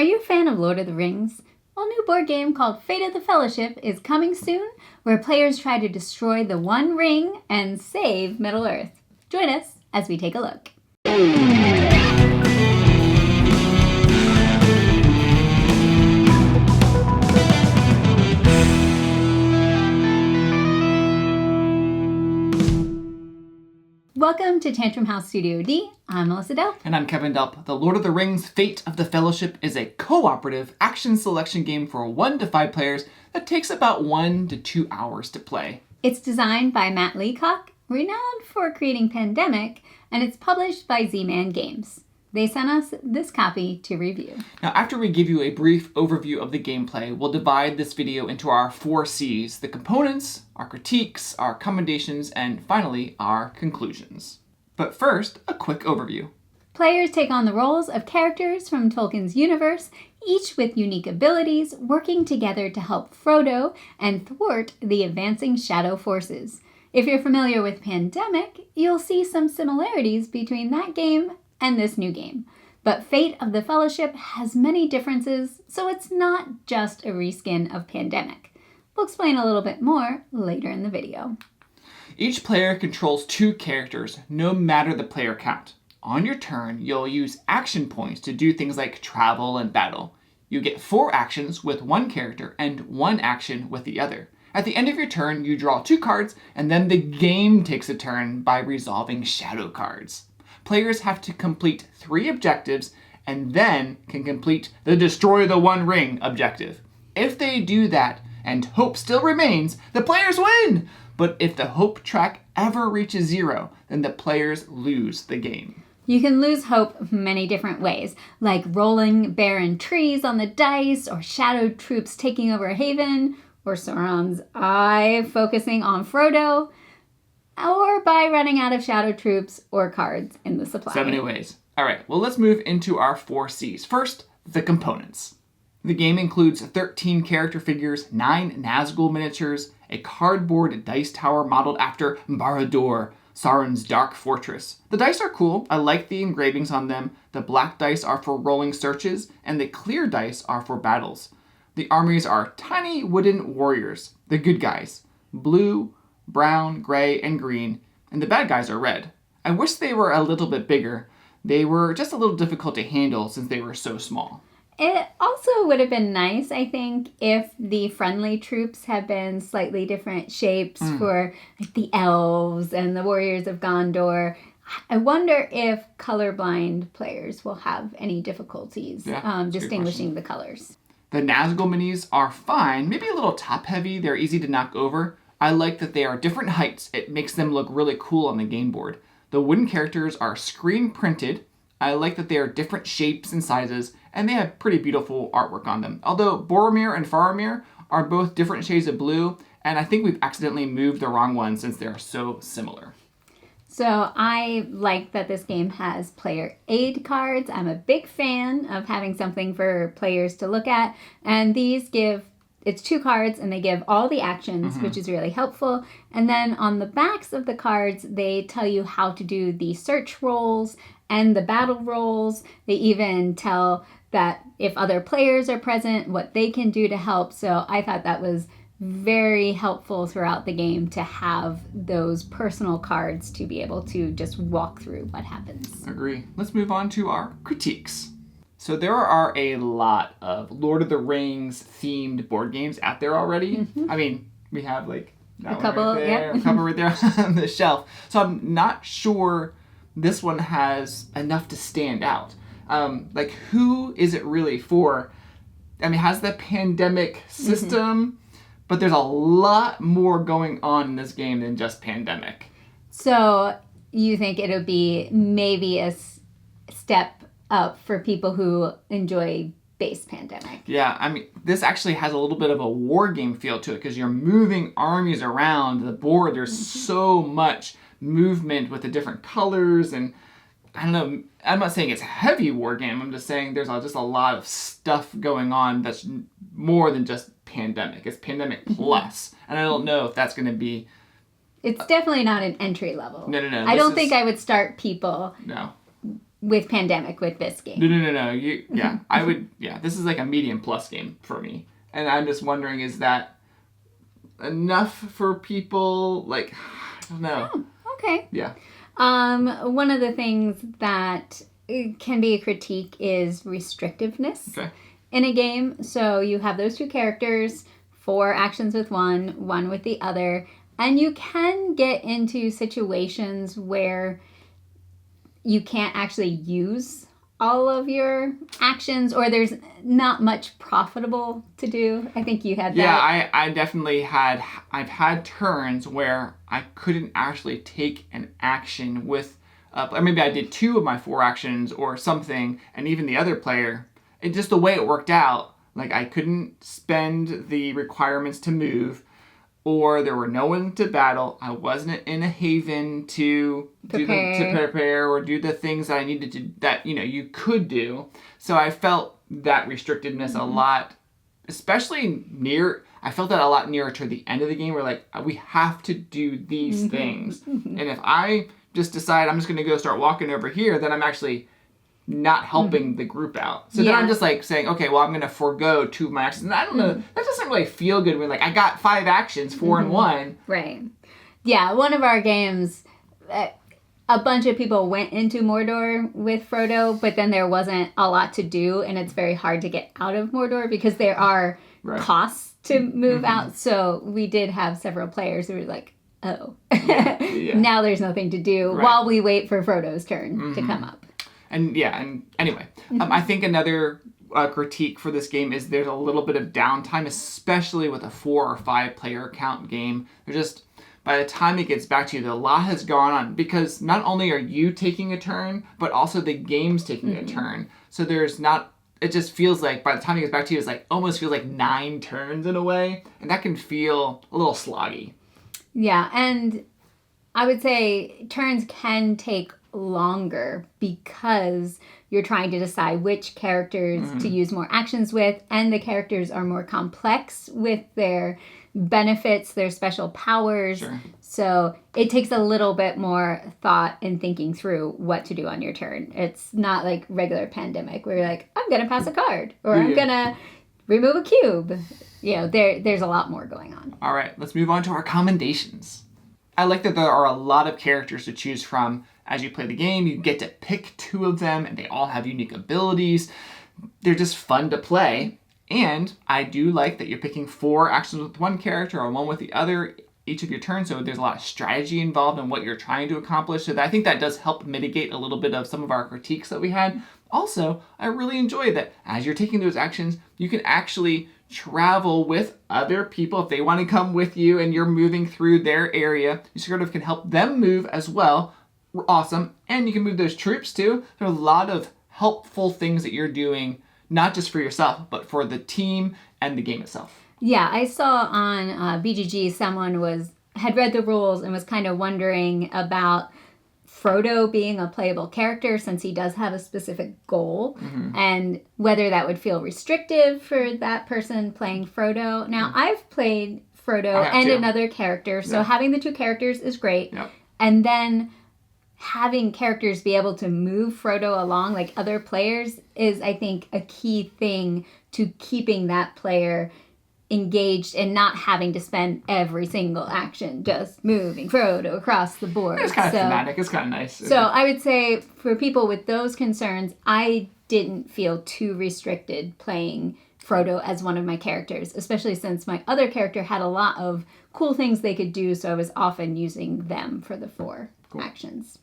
Are you a fan of Lord of the Rings? Well, a new board game called Fate of the Fellowship is coming soon, where players try to destroy the One Ring and save Middle-earth. Join us as we take a look. Welcome to Tantrum House Studio D. I'm Melissa Delp. And I'm Kevin Delp. The Lord of the Rings Fate of the Fellowship is a cooperative action selection game for 1 to 5 players that takes about 1 to 2 hours to play. It's designed by Matt Leacock, renowned for creating Pandemic, and it's published by ZMan Games. They sent us this copy to review. Now, after we give you a brief overview of the gameplay, we'll divide this video into our 4 C's: the components, our critiques, our commendations, and finally, our conclusions. But first, a quick overview. Players take on the roles of characters from Tolkien's universe, each with unique abilities, working together to help Frodo and thwart the advancing shadow forces. If you're familiar with Pandemic, you'll see some similarities between that game and this new game. But Fate of the Fellowship has many differences, so it's not just a reskin of Pandemic. We'll explain a little bit more later in the video. Each player controls 2 characters, no matter the player count. On your turn, you'll use action points to do things like travel and battle. You get 4 actions with 1 character and 1 action with the other. At the end of your turn, you draw 2 cards, and then the game takes a turn by resolving shadow cards. Players have to complete 3 objectives and then can complete the Destroy the One Ring objective. If they do that and hope still remains, the players win! But if the hope track ever reaches 0, then the players lose the game. You can lose hope many different ways, like rolling barren trees on the dice, or shadow troops taking over a haven, or Sauron's eye focusing on Frodo, or by running out of shadow troops or cards in the supply. 70 ways. All right, well, let's move into our 4 C's. First, the components. The game includes 13 character figures, 9 Nazgûl miniatures, a cardboard dice tower modeled after Barad-dûr, Sauron's dark fortress. The dice are cool. I like the engravings on them. The black dice are for rolling searches, and the clear dice are for battles. The armies are tiny wooden warriors, the good guys, blue, brown, gray, and green, and the bad guys are red. I wish they were a little bit bigger. They were just a little difficult to handle since they were so small. It also would have been nice, I think, if the friendly troops had been slightly different shapes for like the elves and the warriors of Gondor. I wonder if colorblind players will have any difficulties distinguishing the colors. The Nazgûl minis are fine, maybe a little top-heavy. They're easy to knock over. I like that they are different heights. It makes them look really cool on the game board. The wooden characters are screen printed. I like that they are different shapes and sizes, and they have pretty beautiful artwork on them. Although Boromir and Faramir are both different shades of blue, and I think we've accidentally moved the wrong one since they're so similar. So I like that this game has player aid cards. I'm a big fan of having something for players to look at, and these it's 2 cards, and they give all the actions, which is really helpful. And then on the backs of the cards, they tell you how to do the search rolls and the battle rolls. They even tell that if other players are present, what they can do to help. So I thought that was very helpful throughout the game to have those personal cards to be able to just walk through what happens. Agree. Let's move on to our critiques. So there are a lot of Lord of the Rings themed board games out there already. I mean, we have like a couple right there on the shelf. So I'm not sure this one has enough to stand out. Like, who is it really for? I mean, it has the Pandemic system, but there's a lot more going on in this game than just Pandemic. So you think it'll be maybe a step up for people who enjoy base Pandemic? Yeah, I mean, this actually has a little bit of a war game feel to it because you're moving armies around the board. There's so much movement with the different colors, and I don't know, I'm not saying it's a heavy war game. I'm just saying there's just a lot of stuff going on that's more than just Pandemic. It's Pandemic Plus, and I don't know if that's going to be... It's definitely not an entry level. No. I don't think I would start people with pandemic with this game. No. This is like a medium plus game for me. And I'm just wondering, is that enough for people? Like, I don't know. Oh, okay. Yeah. One of the things that can be a critique is restrictiveness in a game. So you have those two characters, 4 actions with one with the other, and you can get into situations where you can't actually use all of your actions, or there's not much profitable to do. I think you had that. Yeah, I definitely I've had turns where I couldn't actually take an action with, or maybe I did 2 of my 4 actions or something, and even the other player, just the way it worked out, like I couldn't spend the requirements to move, or there were no one to battle. I wasn't in a haven to prepare or do the things that I needed to, that, you could do. So I felt that restrictedness a lot, especially I felt that a lot nearer to the end of the game, where like, we have to do these things. And if I just decide I'm just going to go start walking over here, then I'm actually not helping the group out. So then I'm just like saying, okay, well, I'm going to forego 2 of my actions. And I don't know, that doesn't really feel good when like I got 5 actions, 4 and 1. Right. Yeah, one of our games, a bunch of people went into Mordor with Frodo, but then there wasn't a lot to do, and it's very hard to get out of Mordor because there are costs to move out. So we did have several players who were like, oh, now there's nothing to do while we wait for Frodo's turn to come up. And anyway, I think another critique for this game is there's a little bit of downtime, especially with a 4 or 5 player count game. By the time it gets back to you, a lot has gone on, because not only are you taking a turn, but also the game's taking a turn. So it just feels like by the time it gets back to you, it's like almost feels like 9 turns in a way, and that can feel a little sloggy. Yeah, and I would say turns can take longer because you're trying to decide which characters to use more actions with, and the characters are more complex with their benefits, their special powers. Sure. So it takes a little bit more thought in thinking through what to do on your turn. It's not like regular pandemic where you're like, I'm going to pass a card, or I'm going to remove a cube. There's a lot more going on. All right, let's move on to our commendations. I like that there are a lot of characters to choose from. As you play the game, you get to pick 2 of them, and they all have unique abilities. They're just fun to play. And I do like that you're picking 4 actions with one character or 1 with the other each of your turns, so there's a lot of strategy involved in what you're trying to accomplish. So I think that does help mitigate a little bit of some of our critiques that we had. Also, I really enjoy that as you're taking those actions, you can actually travel with other people if they want to come with you and you're moving through their area. You sort of can help them move as well. Awesome. And you can move those troops too. There are a lot of helpful things that you're doing, not just for yourself, but for the team and the game itself. Yeah, I saw on BGG someone had read the rules and was kind of wondering about Frodo being a playable character, since he does have a specific goal, and whether that would feel restrictive for that person playing Frodo. Now, I've played Frodo and another character, so having the 2 characters is great. Yep. And then having characters be able to move Frodo along like other players is, I think, a key thing to keeping that player engaged and not having to spend every single action just moving Frodo across the board. It's kind of thematic. It's kind of nice. So I would say for people with those concerns, I didn't feel too restricted playing Frodo as one of my characters, especially since my other character had a lot of cool things they could do, so I was often using them for the 4 actions.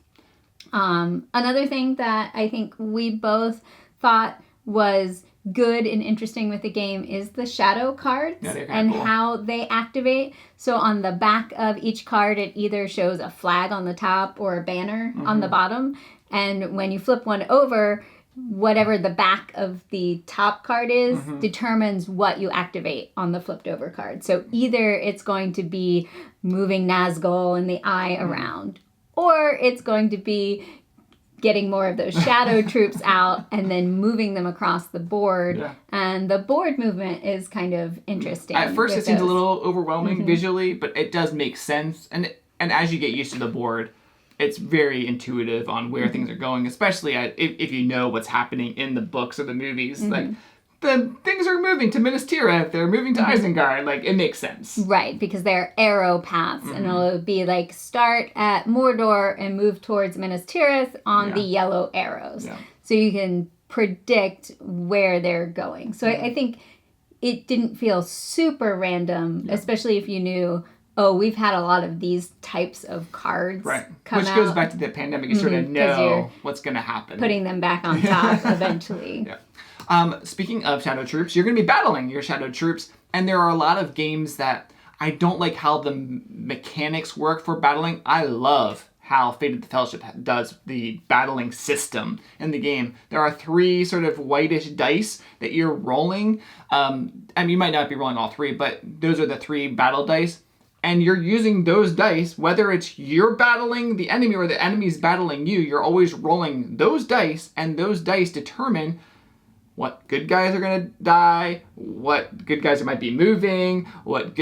Another thing that I think we both thought was good and interesting with the game is the shadow cards and how they activate. So on the back of each card, it either shows a flag on the top or a banner on the bottom. And when you flip one over, whatever the back of the top card is determines what you activate on the flipped over card. So either it's going to be moving Nazgûl and the eye around, or it's going to be getting more of those shadow troops out and then moving them across the board. Yeah. And the board movement is kind of interesting. At first it seems a little overwhelming visually, but it does make sense. And as you get used to the board, it's very intuitive on where things are going, especially if you know what's happening in the books or the movies. Like, the things are moving to Minas Tirith, they're moving to Isengard. Like, it makes sense. Right, because they're arrow paths, and it'll be like start at Mordor and move towards Minas Tirith on the yellow arrows. Yeah. So you can predict where they're going. So I think it didn't feel super random, especially if you knew, oh, we've had a lot of these types of cards come Which out. goes back to the pandemic. You sort of know what's going to happen. Putting them back on top eventually. Speaking of Shadow Troops, you're going to be battling your Shadow Troops, and there are a lot of games that I don't like how the mechanics work for battling. I love how Fate of the Fellowship does the battling system in the game. There are 3 sort of whitish dice that you're rolling. I mean, you might not be rolling all 3, but those are the 3 battle dice. And you're using those dice, whether it's you're battling the enemy or the enemy's battling you, you're always rolling those dice, and those dice determine what good guys are going to die, what good guys might be moving, what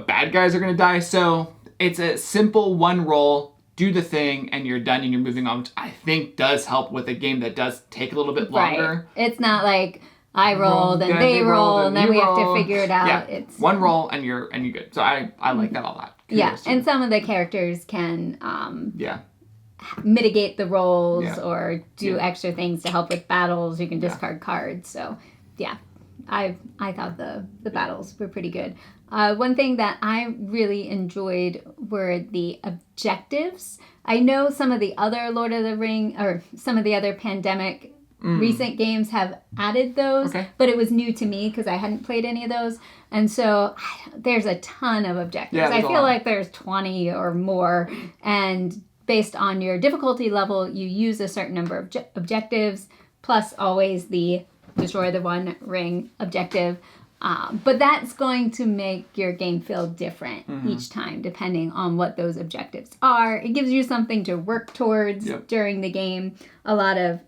bad guys are going to die. So it's a simple one roll, do the thing, and you're done and you're moving on, which I think does help with a game that does take a little bit longer. Right. It's not like I rolled and they rolled and then we have to figure it out. Yeah. It's one roll and you're good. So I like that a lot. Kudos and some of the characters can mitigate the rolls or do extra things to help with battles. You can discard cards. So I thought the battles were pretty good. One thing that I really enjoyed were the objectives. I know some of the other Lord of the Ring or some of the other pandemic recent games have added those, but it was new to me because I hadn't played any of those. And so there's a ton of objectives. I feel like there's 20 or more. And based on your difficulty level, you use a certain number of objectives, plus always the destroy the one ring objective. But that's going to make your game feel different each time, depending on what those objectives are. It gives you something to work towards during the game. A lot of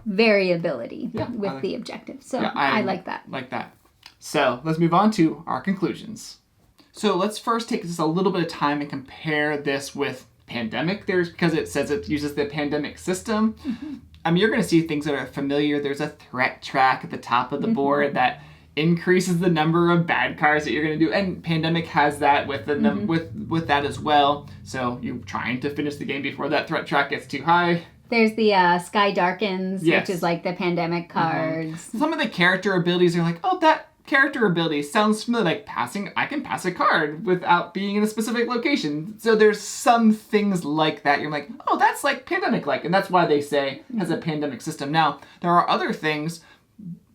variability with the objectives. So I like that. Like that. So let's move on to our conclusions. So let's first take just a little bit of time and compare this with Pandemic. Because it says it uses the Pandemic system. I mean, you're going to see things that are familiar. There's a threat track at the top of the board that increases the number of bad cards that you're going to do, and Pandemic has that with the with that as well. So you're trying to finish the game before that threat track gets too high. There's the Sky Darkens, which is like the Pandemic cards. Some of the character abilities are like, oh, that character ability sounds familiar, like I can pass a card without being in a specific location. So there's some things like that. You're like, oh, that's like Pandemic-like, and that's why they say it has a Pandemic system. Now, there are other things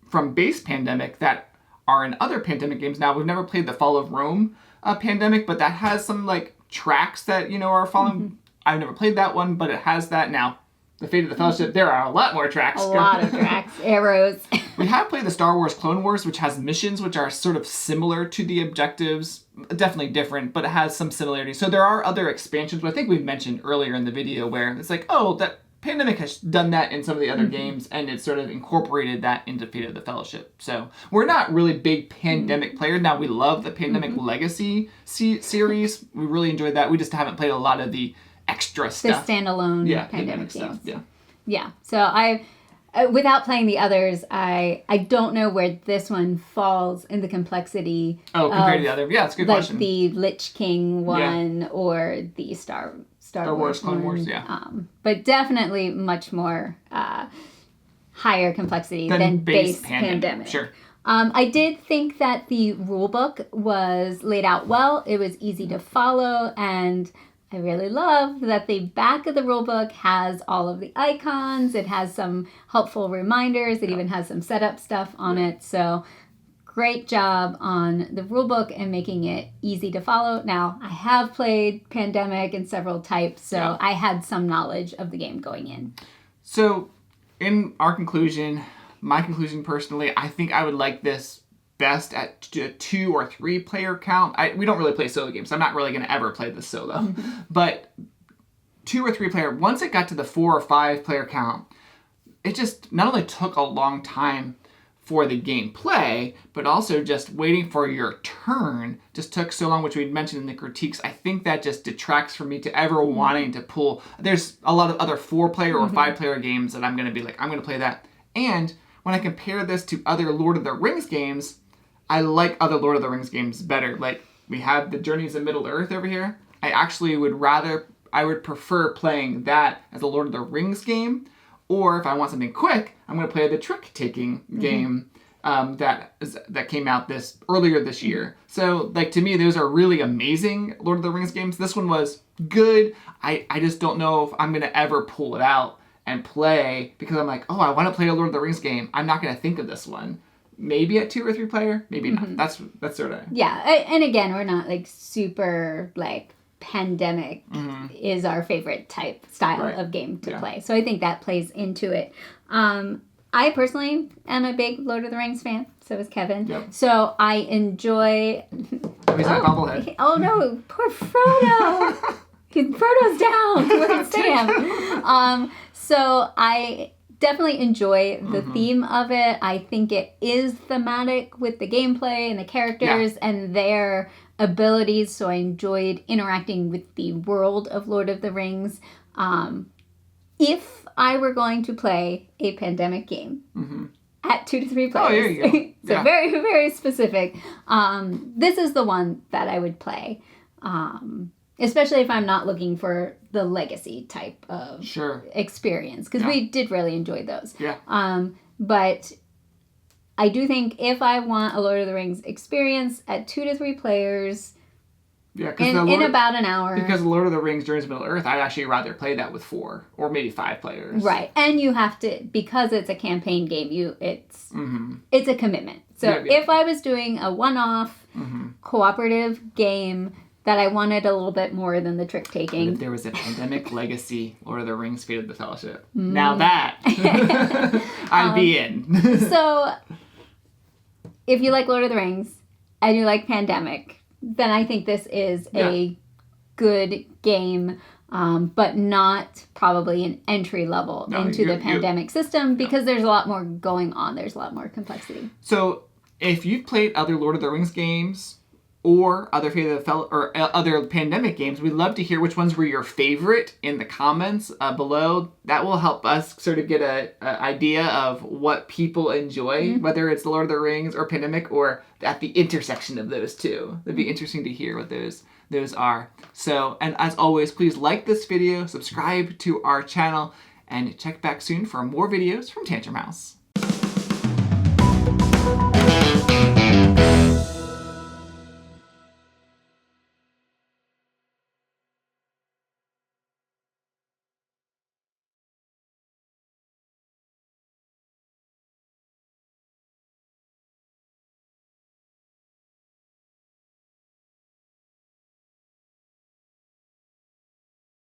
from base Pandemic that are in other Pandemic games. Now, we've never played the Fall of Rome Pandemic, but that has some like tracks that, are following. I've never played that one, but it has that. Now, the Fate of the Fellowship, there are a lot more tracks. A lot of tracks, arrows. We have played the Star Wars Clone Wars, which has missions which are sort of similar to the objectives. Definitely different, but it has some similarities. So there are other expansions, but I think we mentioned earlier in the video where it's like, oh, that Pandemic has done that in some of the other games, and it's sort of incorporated that into Fate of the Fellowship. So we're not really big Pandemic players. Now, we love the Pandemic Legacy series. We really enjoyed that. We just haven't played a lot of the extra stuff. The standalone Pandemic stuff. games. Yeah. So I, without playing the others, I don't know where this one falls in the complexity. Oh, compared to the other, it's a good question. Like the Lich King one or the Star Wars Clone Wars, but definitely much more higher complexity than base Pandemic. Sure. I did think that the rulebook was laid out well. It was easy to follow, and I really love that the back of the rulebook has all of the icons. It has some helpful reminders. It even has some setup stuff on it. So great job on the rulebook and making it easy to follow. Now, I have played Pandemic in several types, so I had some knowledge of the game going in. So in our conclusion, my conclusion personally, I think I would like this best at a 2 or 3 player count. We don't really play solo games, so I'm not really going to ever play this solo. But 2 or 3 player, once it got to the 4 or 5 player count, it just not only took a long time for the gameplay, but also just waiting for your turn just took so long, which we mentioned in the critiques. I think that just detracts from me to ever wanting to pull. There's a lot of other 4-player or 5-player games that I'm going to be like, I'm going to play that. And when I compare this to other Lord of the Rings games, I like other Lord of the Rings games better. Like, we have the Journeys of Middle-earth over here. I would prefer playing that as a Lord of the Rings game. Or if I want something quick, I'm going to play the trick-taking game that came out earlier this year. So, like, to me, those are really amazing Lord of the Rings games. This one was good. I just don't know if I'm going to ever pull it out and play, because I'm like, oh, I want to play a Lord of the Rings game. I'm not going to think of this one. Maybe at 2 or 3 player, maybe not. That's sort of... Yeah, and again, we're not, like, super, like... pandemic is our favorite style of game to play. So I think that plays into it. I personally am a big Lord of the Rings fan. So is Kevin. Yep. So I enjoy... He's my bobblehead. Oh no, poor Frodo. Frodo's down. Where's Sam? So I definitely enjoy the theme of it. I think it is thematic with the gameplay and the characters and their abilities, so I enjoyed interacting with the world of Lord of the Rings. If I were going to play a pandemic game at 2 to 3 players, there you go. so very, very specific, this is the one that I would play, especially if I'm not looking for the legacy type of experience, because we did really enjoy those. But I do think if I want a Lord of the Rings experience at 2 to 3 players in about an hour. Because Lord of the Rings Journeys of Middle-earth, I'd actually rather play that with 4 or maybe 5 players. Right. And you have to, because it's a campaign game, it's a commitment. So if I was doing a one-off cooperative game that I wanted a little bit more than the trick-taking. If there was a pandemic legacy Lord of the Rings Fate of the Fellowship. Now that, I'd be in. So, if you like Lord of the Rings and you like Pandemic, then I think this is a good game, but not probably an entry level into the Pandemic system, because there's a lot more going on. There's a lot more complexity. So, if you've played other Lord of the Rings games, or other other Pandemic games, we'd love to hear which ones were your favorite in the comments below. That will help us sort of get an idea of what people enjoy, whether it's the Lord of the Rings or Pandemic, or at the intersection of those two. It'd be interesting to hear what those are. So, and as always, please like this video, subscribe to our channel, and check back soon for more videos from Tantrum House.